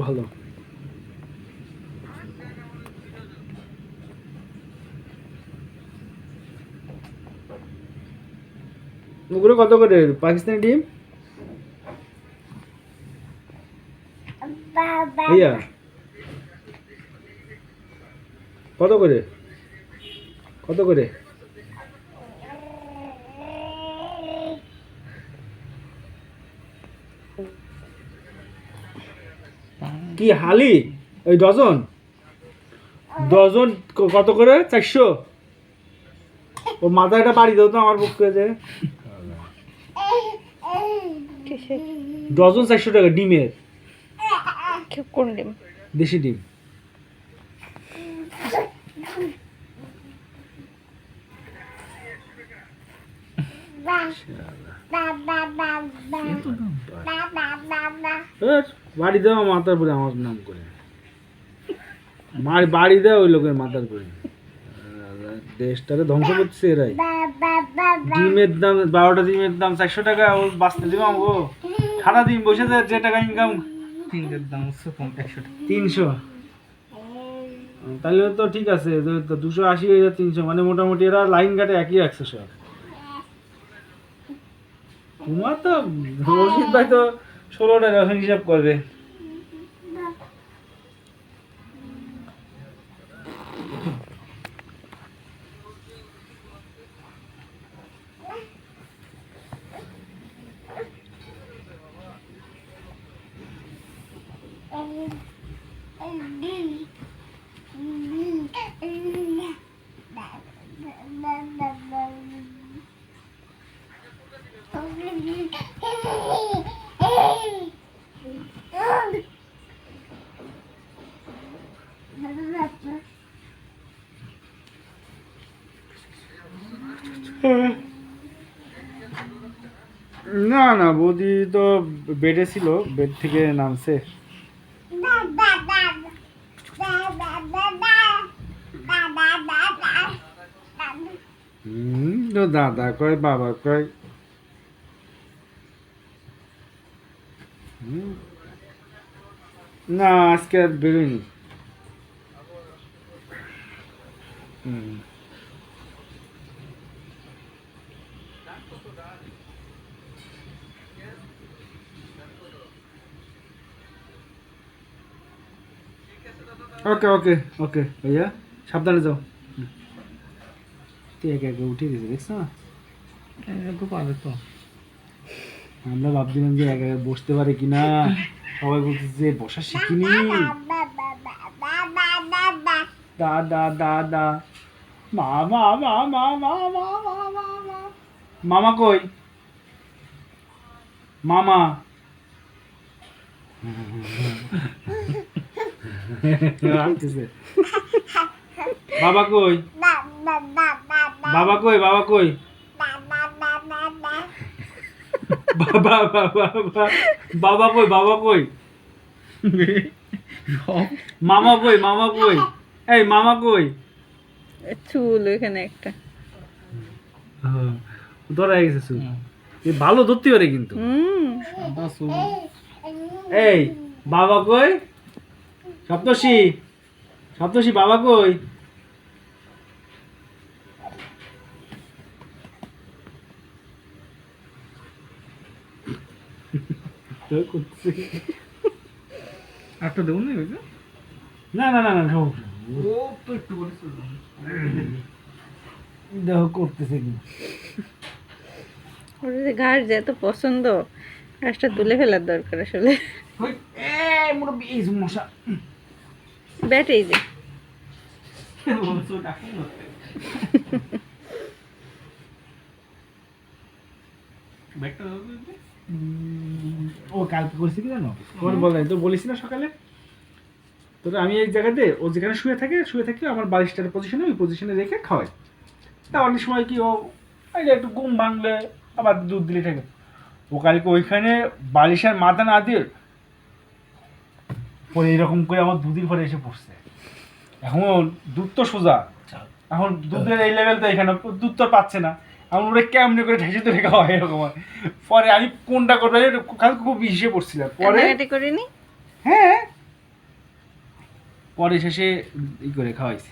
ভালো। ওগুলো কত করে পাকিস্তানি ডিম? ভাইয়া কত করে? কত করে? কি হালি ওই ডজন? ডজন কত করে? 400? ও মাথাটা বাড়ি দাও তো আমার পক্ষে যে। ডজন 400 টাকা ডিমের। কোন ডিম? দেশি ডিম। বাড়ি দেওয়া মাথার পরে আমার নাম করে বাড়ি দেওয়া ওই লোকের মাথার পরে দেশটাকে ধ্বংস করছে এরাই। ডিমের দাম 12টা ডিমের দাম 400 টাকা। ও বাঁচতে দিব ও সারা দিন বসে যে টাকা ইনকাম। ডিমের দাম 300। তাহলে তো ঠিক আছে, 280 হয়ে যায় 300, মানে মোটামুটি এরা লাইন কাটে একই 100 সব। তোমার তো রশিদ ভাই তো 16 টাকা হিসাব করবে। না না, বৌদি তো বেডে ছিল, বেড থেকে নামছে। তো দাদা কয় বাবা কয়। না আজকে আর বেরোয়নি। ওকে ওকে ওকে ভাইয়া, সাবধানে যাও। তুই একে একে উঠিয়ে দিতে দেখছ না, একটু পাবে তো। আমরা ভাবছিলাম যে একা বসতে পারে কিনা, সবাই বলতেছে যে বসা শিখিনি। দাদা দাদা মামা মামা মামা মামা মামা কই মামা? বাবা কই? বাবা কই? বাবা কই? বাবা বাবা বাবা কই? বাবা কই? মামা কই? মামা কই? এই মামা কই? চুল এখানে একটা ধরা গেছে চুল। ভালো ধরতে পারে কিন্তু। এই বাবা কই? সপ্তর্ষি, সপ্তর্ষি বাবা কই? একটা দেবো না না না না না, ও তো একটু দেখো করতেছে কি। ওর যে ঘাস যে এত পছন্দ, ঘাসটা তুলে ফেলার দরকার আসলে। মশা ব্যাট এই যে ও কালকে করছি কি জানো, তোমার বলাই তো বলিস না সকালে। তো আমি এই জায়গাতে ও যেখানে শুয়ে থাকে, শুয়ে থাকি আমার বালিশটার পজিশনে, ওই পজিশনে রেখে খাওয়াই। তা অনেক সময় কি ও একটু ঘুম ভাঙলে আবার দুধ দিলে থাকে। ও কালকে ওইখানে বালিশের মাথা না দিয়ে পরে এরকম করে আমার দুদিন পরে এসে পড়ছে। এখন দুধ তো সোজা, এখন দুধের এই লেভেল তো এখানে দুধ তো আর পাচ্ছে না, এখন ওরা কেমনে করে ঠেসে ধরে খাওয়ায় এরকম হয়। পরে আমি কোনটা করবো কালকে খুব হিসেবে পড়ছিলাম, পরে কান্নাকাটি করিনি? হ্যাঁ পরে শেষে ই করে খাওয়াইছি।